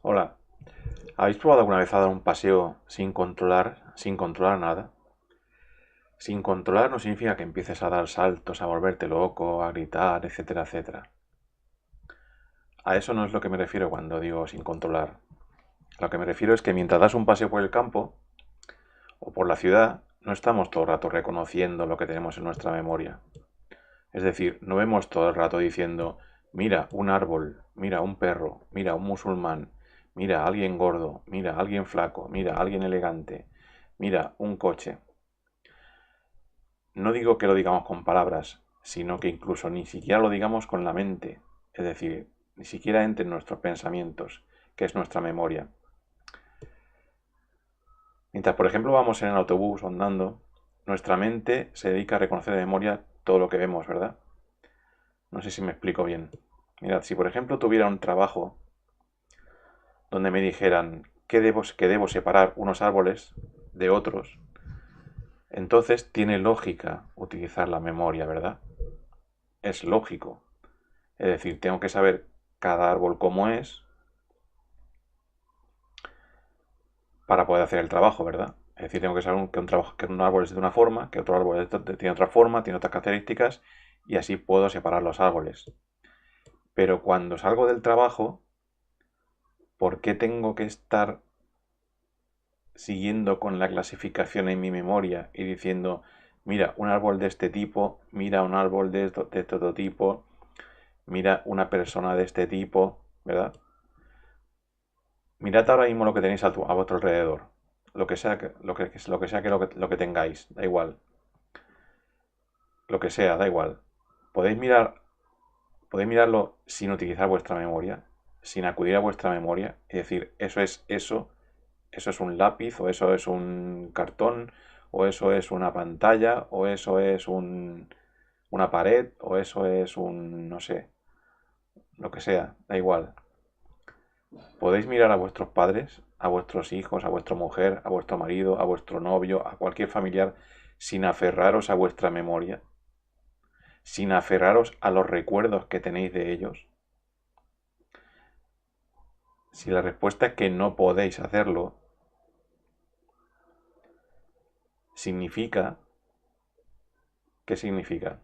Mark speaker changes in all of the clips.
Speaker 1: Hola, ¿habéis probado alguna vez a dar un paseo sin controlar nada? Sin controlar no significa que empieces a dar saltos, a volverte loco, a gritar, etcétera, etcétera. A eso no es lo que me refiero cuando digo sin controlar. Lo que me refiero es que mientras das un paseo por el campo o por la ciudad, no estamos todo el rato reconociendo lo que tenemos en nuestra memoria. Es decir, no vemos todo el rato diciendo, mira un árbol, mira un perro, mira un musulmán, mira alguien gordo, mira alguien flaco, mira alguien elegante, mira un coche. No digo que lo digamos con palabras, sino que incluso ni siquiera lo digamos con la mente, es decir, ni siquiera entre nuestros pensamientos, que es nuestra memoria. Mientras, por ejemplo, vamos en el autobús o andando, nuestra mente se dedica a reconocer de memoria todo lo que vemos, ¿verdad? No sé si me explico bien. Mirad, si por ejemplo tuviera un trabajo donde me dijeran que debo separar unos árboles de otros, entonces tiene lógica utilizar la memoria, ¿verdad? Es lógico. Es decir, tengo que saber cada árbol cómo es para poder hacer el trabajo, ¿verdad? Es decir, tengo que saber que un árbol es de una forma, que otro árbol tiene otra forma, tiene otras características, y así puedo separar los árboles. Pero cuando salgo del trabajo, ¿por qué tengo que estar siguiendo con la clasificación en mi memoria y diciendo, mira, un árbol de este tipo, mira un árbol de este otro tipo, mira una persona de este tipo, ¿verdad? Mirad ahora mismo lo que tenéis a vuestro alrededor, lo que sea lo que tengáis, da igual, lo que sea, da igual. Podéis mirar, podéis mirarlo sin utilizar vuestra memoria, sin acudir a vuestra memoria y decir, eso es un lápiz, o eso es un cartón, o eso es una pantalla, o eso es una pared, o eso es un, no sé, lo que sea, da igual. Podéis mirar a vuestros padres, a vuestros hijos, a vuestra mujer, a vuestro marido, a vuestro novio, a cualquier familiar, sin aferraros a vuestra memoria, sin aferraros a los recuerdos que tenéis de ellos. Si la respuesta es que no podéis hacerlo, significa, ¿qué significa?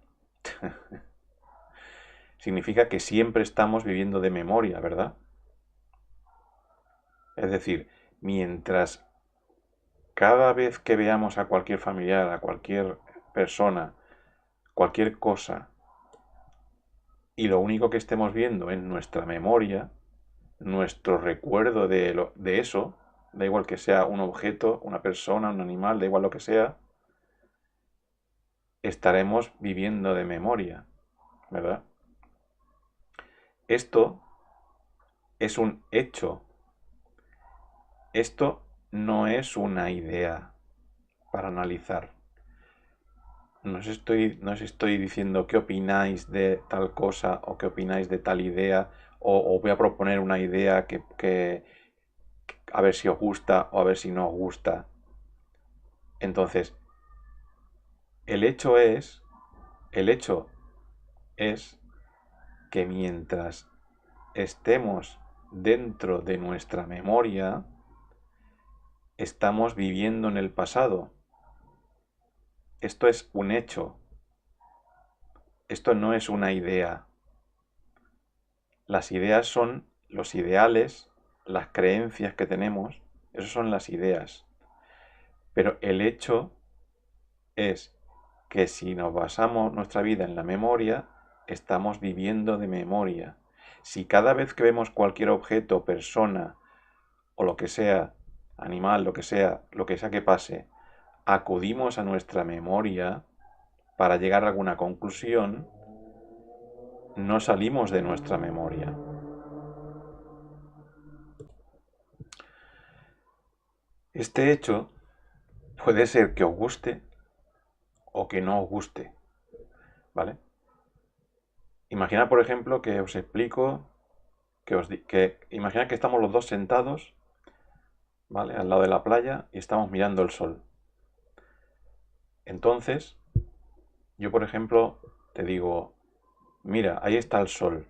Speaker 1: Significa que siempre estamos viviendo de memoria, ¿verdad? Es decir, mientras cada vez que veamos a cualquier familiar, a cualquier persona, cualquier cosa, y lo único que estemos viendo en nuestra memoria, nuestro recuerdo de eso, da igual que sea un objeto, una persona, un animal, da igual lo que sea, estaremos viviendo de memoria, ¿verdad? Esto es un hecho. Esto no es una idea para analizar. No os estoy diciendo qué opináis de tal cosa o qué opináis de tal idea o voy a proponer una idea que a ver si os gusta o a ver si no os gusta. Entonces, el hecho es, el hecho es que mientras estemos dentro de nuestra memoria, estamos viviendo en el pasado. Esto es un hecho. Esto no es una idea. Las ideas son los ideales, las creencias que tenemos, eso son las ideas. Pero el hecho es que si nos basamos nuestra vida en la memoria, estamos viviendo de memoria. Si cada vez que vemos cualquier objeto, persona o lo que sea, animal, lo que sea que pase, acudimos a nuestra memoria para llegar a alguna conclusión, no salimos de nuestra memoria. Este hecho puede ser que os guste o que no os guste, ¿vale? Imaginad, por ejemplo, que os explico, imaginad que estamos los dos sentados, ¿vale? Al lado de la playa y estamos mirando el sol. Entonces, yo, por ejemplo, te digo, mira, ahí está el sol,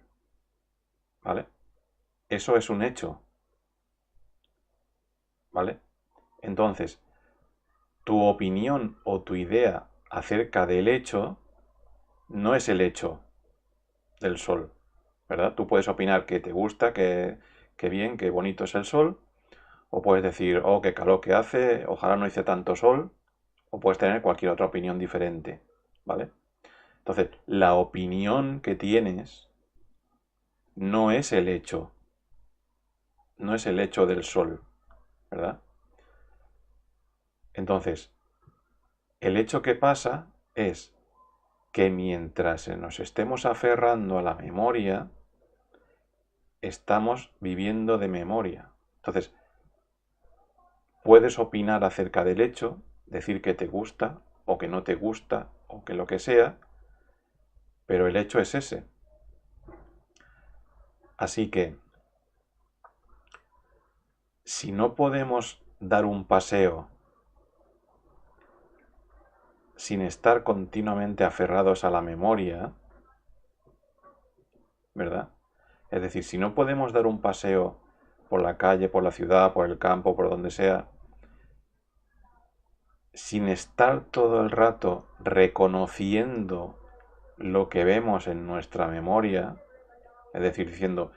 Speaker 1: ¿vale? Eso es un hecho. Entonces, tu opinión o tu idea acerca del hecho no es el hecho del sol, ¿verdad? Tú puedes opinar que te gusta, que bien, que bonito es el sol, o puedes decir, oh, qué calor que hace, ojalá no hice tanto sol, o puedes tener cualquier otra opinión diferente, ¿vale? Entonces, la opinión que tienes no es el hecho, no es el hecho del sol, ¿verdad? Entonces, el hecho que pasa es que mientras nos estemos aferrando a la memoria, estamos viviendo de memoria. Entonces, puedes opinar acerca del hecho, decir que te gusta o que no te gusta o que lo que sea, pero el hecho es ese. Así que, si no podemos dar un paseo sin estar continuamente aferrados a la memoria, ¿verdad? Es decir, si no podemos dar un paseo por la calle, por la ciudad, por el campo, por donde sea, sin estar todo el rato reconociendo lo que vemos en nuestra memoria, es decir, diciendo,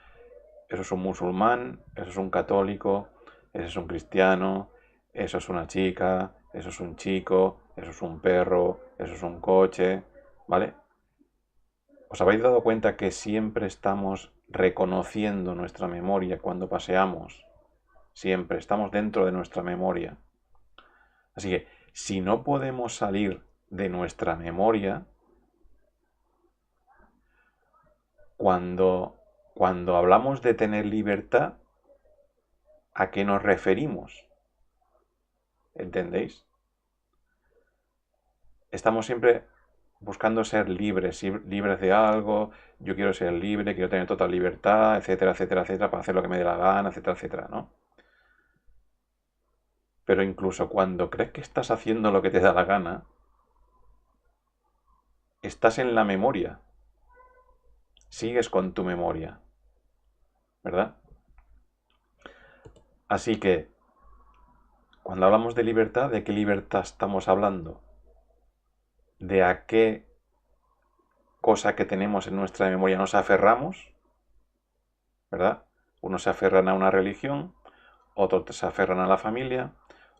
Speaker 1: eso es un musulmán, eso es un católico, eso es un cristiano, eso es una chica, eso es un chico, eso es un perro, eso es un coche, ¿vale? ¿Os habéis dado cuenta que siempre estamos reconociendo nuestra memoria cuando paseamos? Siempre estamos dentro de nuestra memoria. Así que si no podemos salir de nuestra memoria, cuando hablamos de tener libertad, ¿a qué nos referimos? ¿Entendéis? Estamos siempre buscando ser libres, libres de algo, yo quiero ser libre, quiero tener total libertad, etcétera, etcétera, etcétera, para hacer lo que me dé la gana, etcétera, etcétera, ¿no? Pero incluso cuando crees que estás haciendo lo que te da la gana, estás en la memoria, sigues con tu memoria, ¿verdad? Así que, cuando hablamos de libertad, ¿de qué libertad estamos hablando? ¿De a qué cosa que tenemos en nuestra memoria nos aferramos? ¿Verdad? Unos se aferran a una religión, otros se aferran a la familia,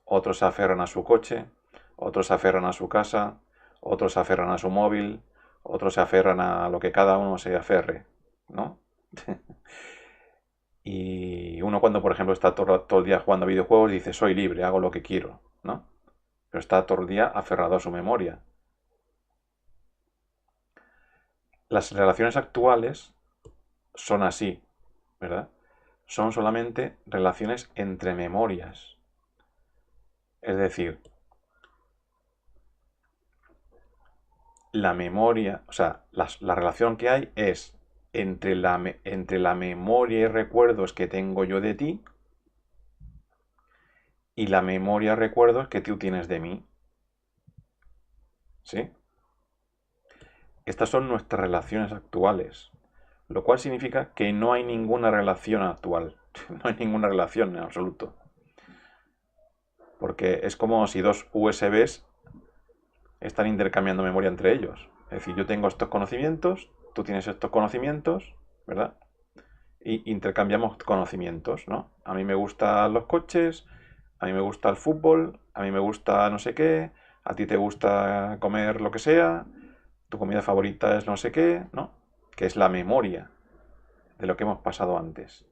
Speaker 1: otros se aferran a su coche, otros se aferran a su casa, otros se aferran a su móvil, otros se aferran a lo que cada uno se aferre, ¿no? Y uno cuando, por ejemplo, está todo el día jugando a videojuegos dice, soy libre, hago lo que quiero, ¿no? Pero está todo el día aferrado a su memoria. Las relaciones actuales son así, ¿verdad? Son solamente relaciones entre memorias. Es decir, la memoria, o sea, la relación que hay es entre la memoria y recuerdos que tengo yo de ti y la memoria y recuerdos que tú tienes de mí. ¿Sí? Estas son nuestras relaciones actuales, lo cual significa que no hay ninguna relación actual, no hay ninguna relación en absoluto. Porque es como si dos USBs están intercambiando memoria entre ellos. Es decir, yo tengo estos conocimientos, tú tienes estos conocimientos, ¿verdad? Y intercambiamos conocimientos, ¿no? A mí me gustan los coches, a mí me gusta el fútbol, a mí me gusta no sé qué, a ti te gusta comer lo que sea, tu comida favorita es no sé qué, ¿no? Que es la memoria de lo que hemos pasado antes.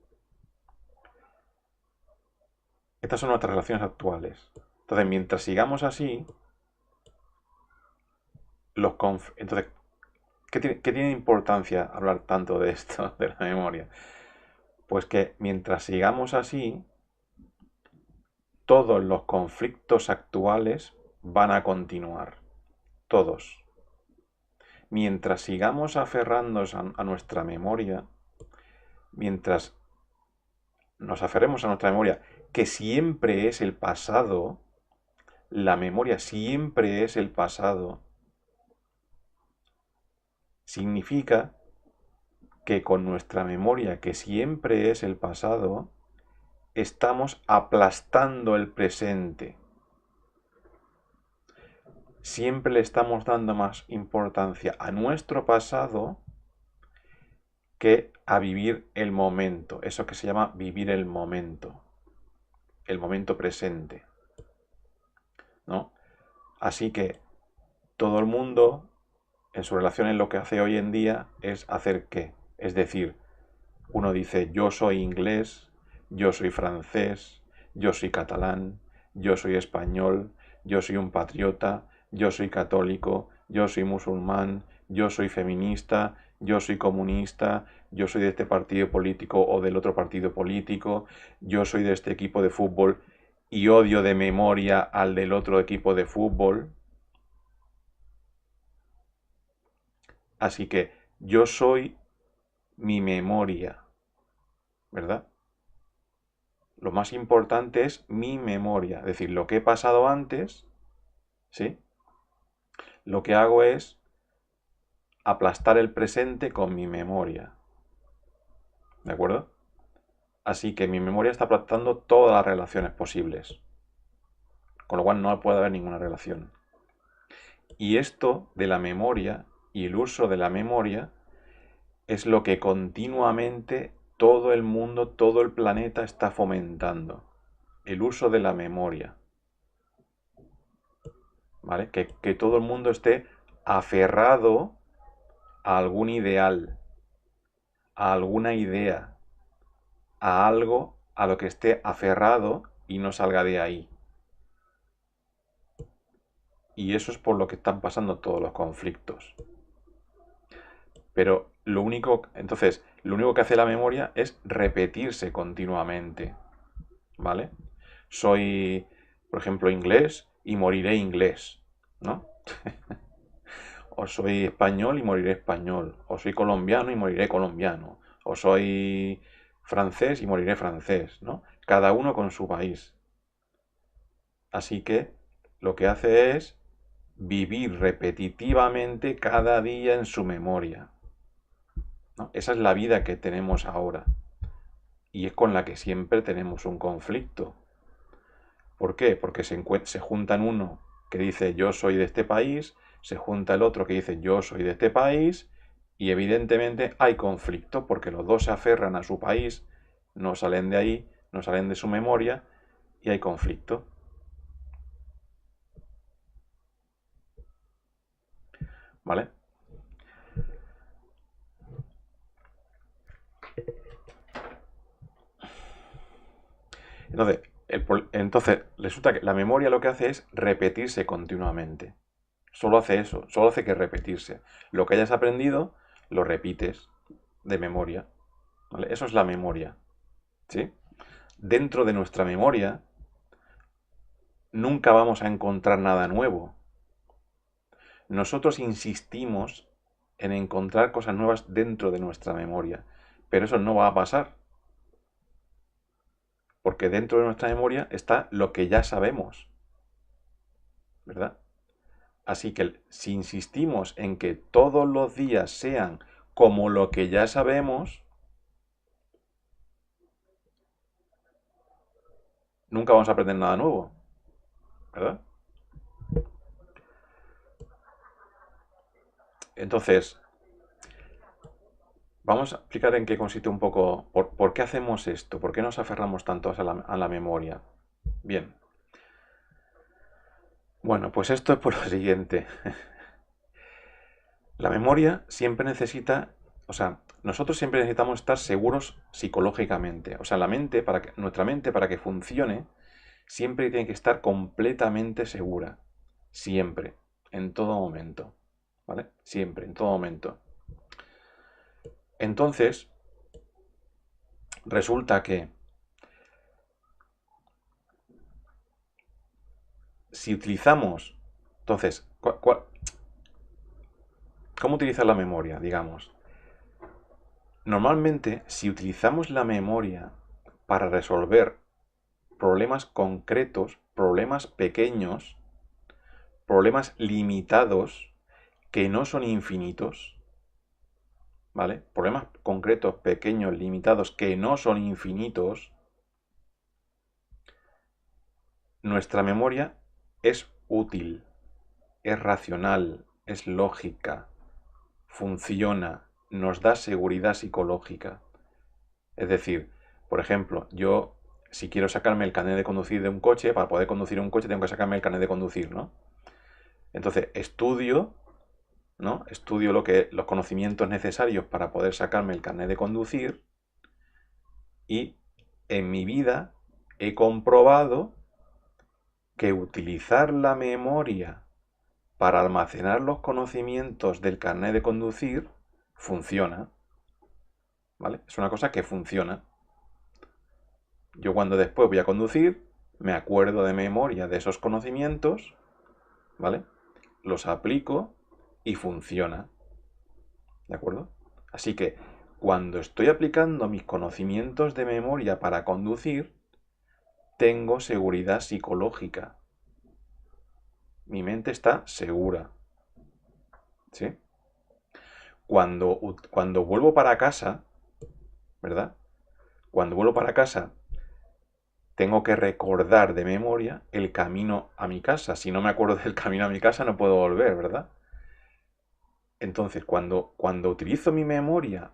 Speaker 1: Estas son nuestras relaciones actuales. Entonces, mientras sigamos así, entonces, ¿qué tiene importancia hablar tanto de esto, de la memoria? Pues que mientras sigamos así, todos los conflictos actuales van a continuar. Todos. Mientras sigamos aferrándonos a nuestra memoria, mientras nos aferremos a nuestra memoria, que siempre es el pasado, la memoria siempre es el pasado, significa que con nuestra memoria, que siempre es el pasado, estamos aplastando el presente. Siempre le estamos dando más importancia a nuestro pasado que a vivir el momento. Eso que se llama vivir el momento presente, ¿no? Así que todo el mundo en su relación en lo que hace hoy en día es hacer qué. Es decir, uno dice yo soy inglés, yo soy francés, yo soy catalán, yo soy español, yo soy un patriota, yo soy católico, yo soy musulmán, yo soy feminista, yo soy comunista, yo soy de este partido político o del otro partido político, yo soy de este equipo de fútbol y odio de memoria al del otro equipo de fútbol. Así que yo soy mi memoria, ¿verdad? Lo más importante es mi memoria, es decir, lo que he pasado antes, ¿sí? Lo que hago es aplastar el presente con mi memoria, ¿de acuerdo? Así que mi memoria está aplastando todas las relaciones posibles, con lo cual no puede haber ninguna relación. Y esto de la memoria y el uso de la memoria es lo que continuamente todo el mundo, todo el planeta está fomentando. El uso de la memoria. ¿Vale? Que todo el mundo esté aferrado a algún ideal, a alguna idea, a algo a lo que esté aferrado y no salga de ahí. Y eso es por lo que están pasando todos los conflictos. Pero entonces, lo único que hace la memoria es repetirse continuamente. ¿Vale? Soy, por ejemplo, inglés y moriré inglés, ¿no? O soy español y moriré español. O soy colombiano y moriré colombiano. O soy francés y moriré francés, ¿no? Cada uno con su país. Así que lo que hace es vivir repetitivamente cada día en su memoria, ¿no? Esa es la vida que tenemos ahora. Y es con la que siempre tenemos un conflicto. ¿Por qué? Porque se juntan uno que dice yo soy de este país, se junta el otro que dice yo soy de este país y evidentemente hay conflicto porque los dos se aferran a su país, no salen de ahí, no salen de su memoria y hay conflicto. ¿Vale? Entonces, resulta que la memoria lo que hace es repetirse continuamente. Solo hace eso, solo hace que repetirse. Lo que hayas aprendido, lo repites de memoria. ¿Vale? Eso es la memoria. ¿Sí? Dentro de nuestra memoria nunca vamos a encontrar nada nuevo. Nosotros insistimos en encontrar cosas nuevas dentro de nuestra memoria, pero eso no va a pasar, porque dentro de nuestra memoria está lo que ya sabemos, ¿verdad? Así que si insistimos en que todos los días sean como lo que ya sabemos, nunca vamos a aprender nada nuevo, ¿verdad? Entonces, vamos a explicar en qué consiste un poco, por qué hacemos esto, por qué nos aferramos tanto a la memoria. Bien, bueno, pues esto es por lo siguiente. La memoria siempre necesita, o sea, nosotros siempre necesitamos estar seguros psicológicamente. O sea, nuestra mente para que funcione, siempre tiene que estar completamente segura. Siempre, en todo momento. ¿Vale? Siempre, en todo momento. Entonces, resulta que si utilizamos, entonces, ¿cómo utilizar la memoria? Digamos, normalmente, si utilizamos la memoria para resolver problemas concretos, problemas pequeños, problemas limitados que no son infinitos, ¿vale? Problemas concretos, pequeños, limitados que no son infinitos, nuestra memoria es útil, es racional, es lógica, funciona, nos da seguridad psicológica. Es decir, por ejemplo, yo si quiero sacarme el carnet de conducir de un coche, para poder conducir un coche tengo que sacarme el carnet de conducir, ¿no? Entonces estudio, ¿no? Estudio los conocimientos necesarios para poder sacarme el carnet de conducir y en mi vida he comprobado que utilizar la memoria para almacenar los conocimientos del carnet de conducir funciona, ¿vale? Es una cosa que funciona. Yo cuando después voy a conducir, me acuerdo de memoria de esos conocimientos, ¿vale? Los aplico y funciona, ¿de acuerdo? Así que cuando estoy aplicando mis conocimientos de memoria para conducir, tengo seguridad psicológica. Mi mente está segura, ¿sí? Cuando vuelvo para casa, ¿verdad? Cuando vuelvo para casa, tengo que recordar de memoria el camino a mi casa. Si no me acuerdo del camino a mi casa, no puedo volver, ¿verdad? Entonces, cuando utilizo mi memoria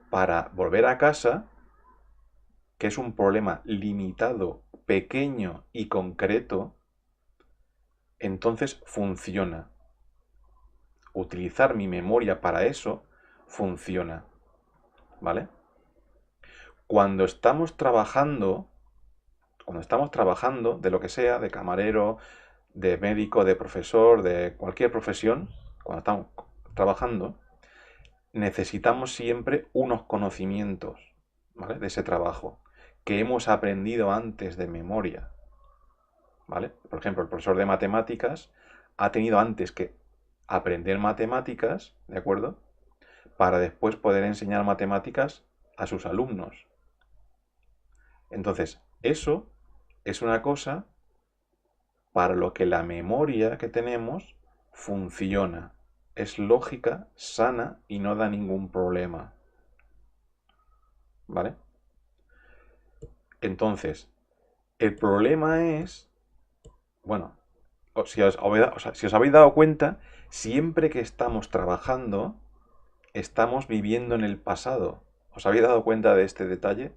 Speaker 1: para volver a casa, que es un problema limitado, pequeño y concreto, entonces funciona. Utilizar mi memoria para eso funciona, ¿vale? Cuando estamos trabajando de lo que sea, de camarero, de médico, de profesor, de cualquier profesión, cuando estamos trabajando, necesitamos siempre unos conocimientos, ¿vale? De ese trabajo que hemos aprendido antes de memoria, ¿vale? Por ejemplo, el profesor de matemáticas ha tenido antes que aprender matemáticas, ¿de acuerdo? Para después poder enseñar matemáticas a sus alumnos. Entonces, eso es una cosa para lo que la memoria que tenemos funciona. Es lógica, sana y no da ningún problema. ¿Vale? Entonces, el problema es, bueno, si os habéis dado cuenta, siempre que estamos trabajando, estamos viviendo en el pasado. ¿Os habéis dado cuenta de este detalle?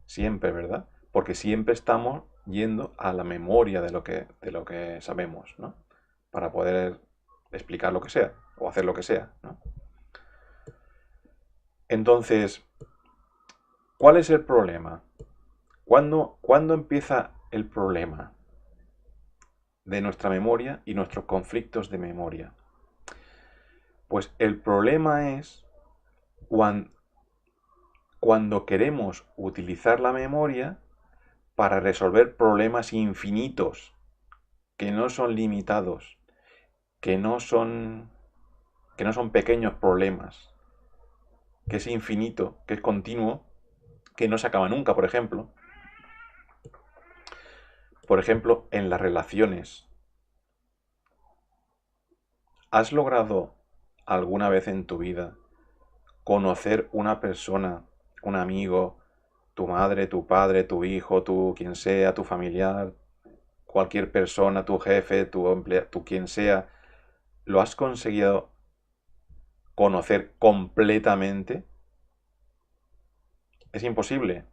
Speaker 1: Siempre, ¿verdad? Porque siempre estamos yendo a la memoria de lo que sabemos, ¿no? Para poder explicar lo que sea o hacer lo que sea, ¿no? Entonces, ¿cuál es el problema? ¿Cuándo empieza el problema de nuestra memoria y nuestros conflictos de memoria? Pues el problema es cuando queremos utilizar la memoria para resolver problemas infinitos, que no son limitados, que no son pequeños problemas, que es infinito, que es continuo, que no se acaba nunca, por ejemplo. Por ejemplo, en las relaciones. ¿Has logrado alguna vez en tu vida conocer una persona, un amigo, tu madre, tu padre, tu hijo, tu quien sea, tu familiar, cualquier persona, tu jefe, tu empleado, tu quien sea, lo has conseguido conocer completamente? Es imposible.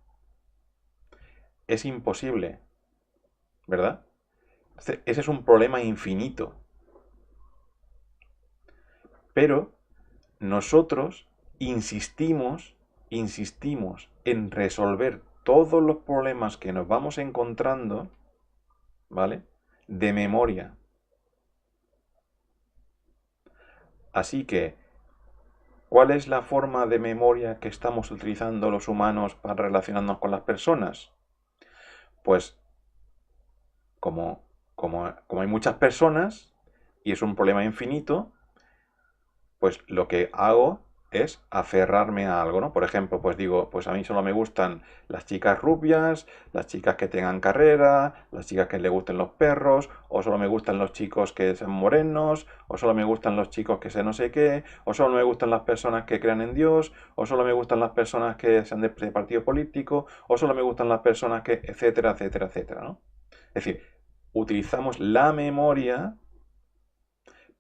Speaker 1: Es imposible, ¿verdad? Ese es un problema infinito. Pero nosotros insistimos en resolver todos los problemas que nos vamos encontrando, ¿vale? De memoria. Así que, ¿cuál es la forma de memoria que estamos utilizando los humanos para relacionarnos con las personas? Pues, como hay muchas personas y es un problema infinito, pues lo que hago es aferrarme a algo, ¿no? Por ejemplo, pues digo, pues a mí solo me gustan las chicas rubias, las chicas que tengan carrera, las chicas que le gusten los perros, o solo me gustan los chicos que sean morenos, o solo me gustan los chicos que sean no sé qué, o solo me gustan las personas que crean en Dios, o solo me gustan las personas que sean de partido político, o solo me gustan las personas que, etcétera, etcétera, etcétera, ¿no? Es decir, utilizamos la memoria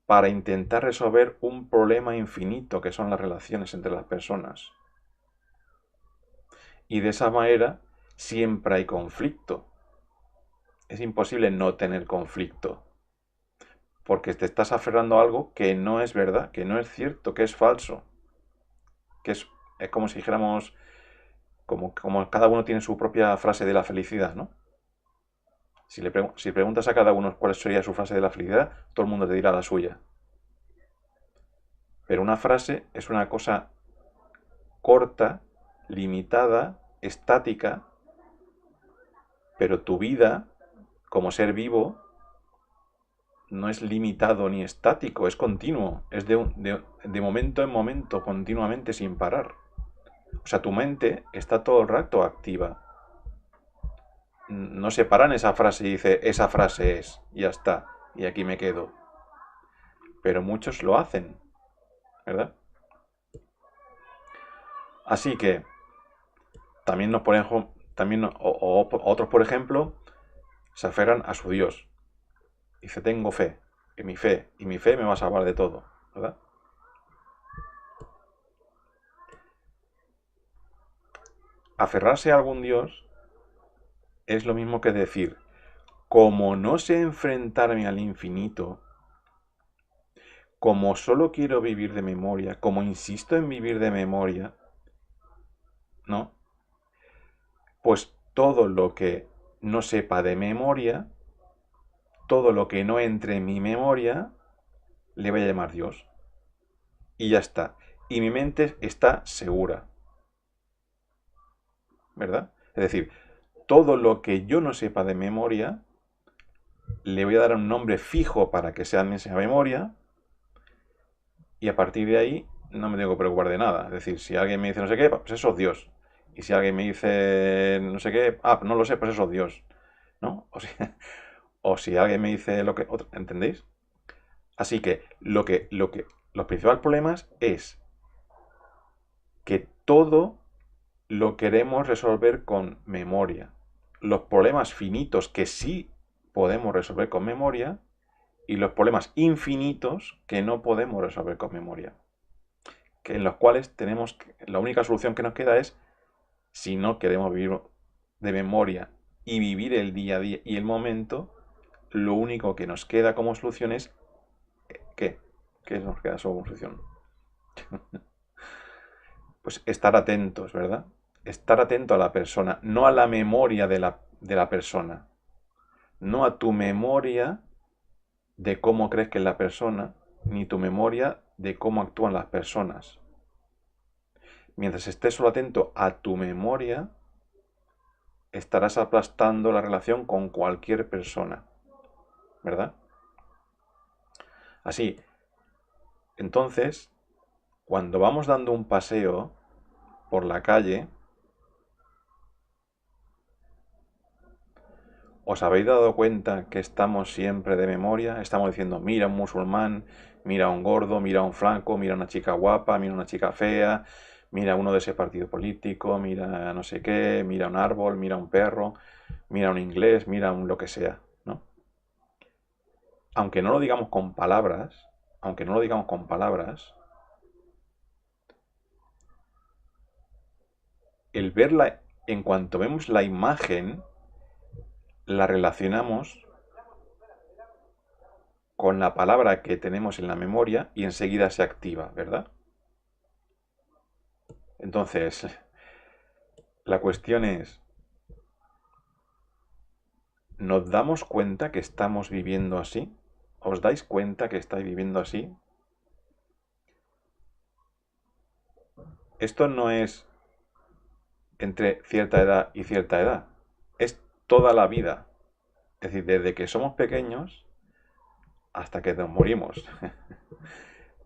Speaker 1: para intentar resolver un problema infinito que son las relaciones entre las personas. Y de esa manera siempre hay conflicto. Es imposible no tener conflicto, porque te estás aferrando a algo que no es verdad, que no es cierto, que es falso, que es como si dijéramos, como cada uno tiene su propia frase de la felicidad, ¿no? Si preguntas a cada uno cuál sería su frase de la felicidad, todo el mundo te dirá la suya. Pero una frase es una cosa corta, limitada, estática, pero tu vida, como ser vivo, no es limitado ni estático, es continuo, es de momento en momento, continuamente, sin parar. O sea, tu mente está todo el rato activa. No se para en esa frase y dice, esa frase es, y ya está, y aquí me quedo. Pero muchos lo hacen, ¿verdad? Así que también nos ponemos, también, otros, por ejemplo, se aferran a su Dios. Dice, tengo fe, y mi fe me va a salvar de todo, ¿verdad? Aferrarse a algún Dios es lo mismo que decir, como no sé enfrentarme al infinito, como solo quiero vivir de memoria, como insisto en vivir de memoria, ¿no? Pues todo lo que no sepa de memoria, todo lo que no entre en mi memoria, le voy a llamar Dios. Y ya está. Y mi mente está segura. ¿Verdad? Es decir, todo lo que yo no sepa de memoria, le voy a dar un nombre fijo para que sea en esa memoria, y a partir de ahí no me tengo que preocupar de nada. Es decir, si alguien me dice no sé qué, pues eso es Dios. Y si alguien me dice no sé qué, no lo sé, pues eso es Dios. ¿No? O si alguien me dice lo que... ¿Entendéis? Así que los principales problemas es que todo lo queremos resolver con memoria. Los problemas finitos que sí podemos resolver con memoria y los problemas infinitos que no podemos resolver con memoria. Que en los cuales la única solución que nos queda es, si no queremos vivir de memoria y vivir el día a día y el momento, lo único que nos queda como solución es, ¿qué? ¿Qué nos queda como solución? Pues estar atentos, ¿verdad? Estar atento a la persona, no a la memoria de la persona, no a tu memoria de cómo crees que es la persona, ni tu memoria de cómo actúan las personas. Mientras estés solo atento a tu memoria, estarás aplastando la relación con cualquier persona, ¿verdad? Así, entonces, cuando vamos dando un paseo por la calle, ¿os habéis dado cuenta que estamos siempre de memoria? Estamos diciendo, mira un musulmán, mira un gordo, mira un flaco, mira una chica guapa, mira una chica fea, mira uno de ese partido político, mira no sé qué, mira un árbol, mira un perro, mira un inglés, mira un lo que sea, ¿no? Aunque no lo digamos con palabras, aunque no lo digamos con palabras, el verla, en cuanto vemos la imagen, la relacionamos con la palabra que tenemos en la memoria y enseguida se activa, ¿verdad? Entonces, la cuestión es, ¿nos damos cuenta que estamos viviendo así? ¿Os dais cuenta que estáis viviendo así? Esto no es entre cierta edad y cierta edad, es toda la vida. Es decir, desde que somos pequeños hasta que nos morimos.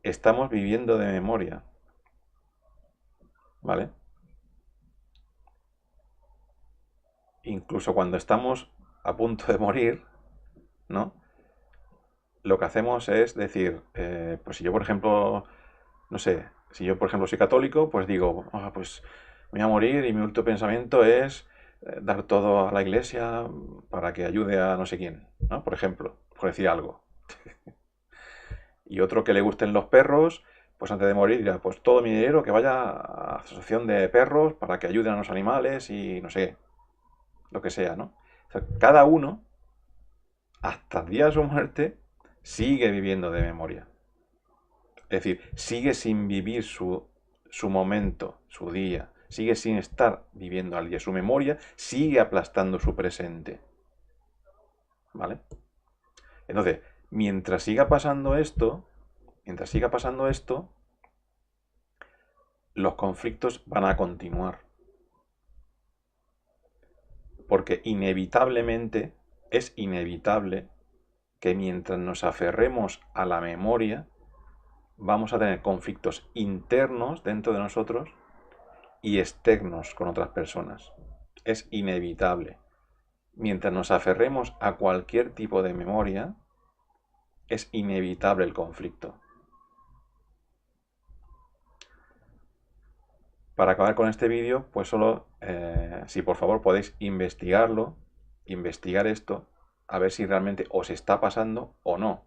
Speaker 1: Estamos viviendo de memoria, ¿vale? Incluso cuando estamos a punto de morir, ¿no? Lo que hacemos es decir, pues si yo, por ejemplo, no sé, si yo, por ejemplo, soy católico, pues digo, pues me voy a morir y mi último pensamiento es dar todo a la iglesia para que ayude a no sé quién, ¿no? Por ejemplo, por decir algo. Y otro que le gusten los perros, pues antes de morir dirá, pues todo mi dinero que vaya a la asociación de perros para que ayuden a los animales y no sé, lo que sea, ¿no? O sea, cada uno, hasta el día de su muerte, sigue viviendo de memoria. Es decir, sigue sin vivir su momento, su día, sigue sin estar viviendo al día. Su memoria sigue aplastando su presente. ¿Vale? Entonces, mientras siga pasando esto, los conflictos van a continuar. Porque inevitablemente, es inevitable que mientras nos aferremos a la memoria, vamos a tener conflictos internos dentro de nosotros y externos con otras personas. Es inevitable. Mientras nos aferremos a cualquier tipo de memoria, es inevitable el conflicto. Para acabar con este vídeo, pues solo, si por favor podéis investigar esto, a ver si realmente os está pasando o no.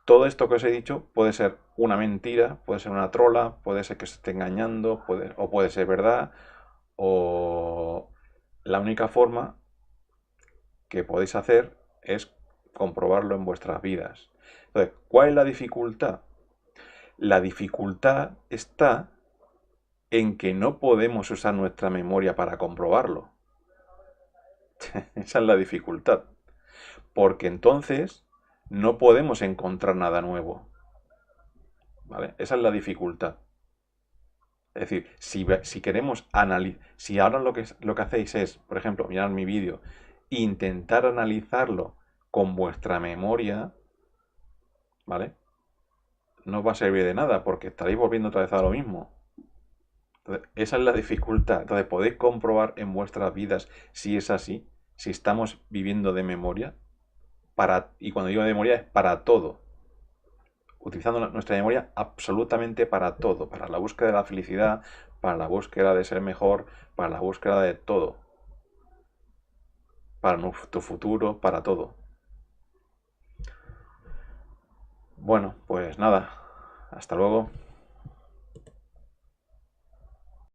Speaker 1: Todo esto que os he dicho puede ser una mentira, puede ser una trola, puede ser que os esté engañando, o puede ser verdad, o la única forma que podéis hacer es comprobarlo en vuestras vidas. Entonces, ¿cuál es la dificultad? La dificultad está en que no podemos usar nuestra memoria para comprobarlo. Esa es la dificultad. Porque entonces no podemos encontrar nada nuevo. ¿Vale? Esa es la dificultad. Es decir, si queremos analizar, si ahora lo que hacéis es, por ejemplo, mirar mi vídeo, intentar analizarlo con vuestra memoria, ¿vale? No os va a servir de nada porque estaréis volviendo otra vez a lo mismo. Entonces, esa es la dificultad. Entonces, podéis comprobar en vuestras vidas si es así, si estamos viviendo de memoria, y cuando digo de memoria es para todo, utilizando nuestra memoria absolutamente para todo, para la búsqueda de la felicidad, para la búsqueda de ser mejor, para la búsqueda de todo, para nuestro futuro, para todo. Bueno, pues nada, hasta luego.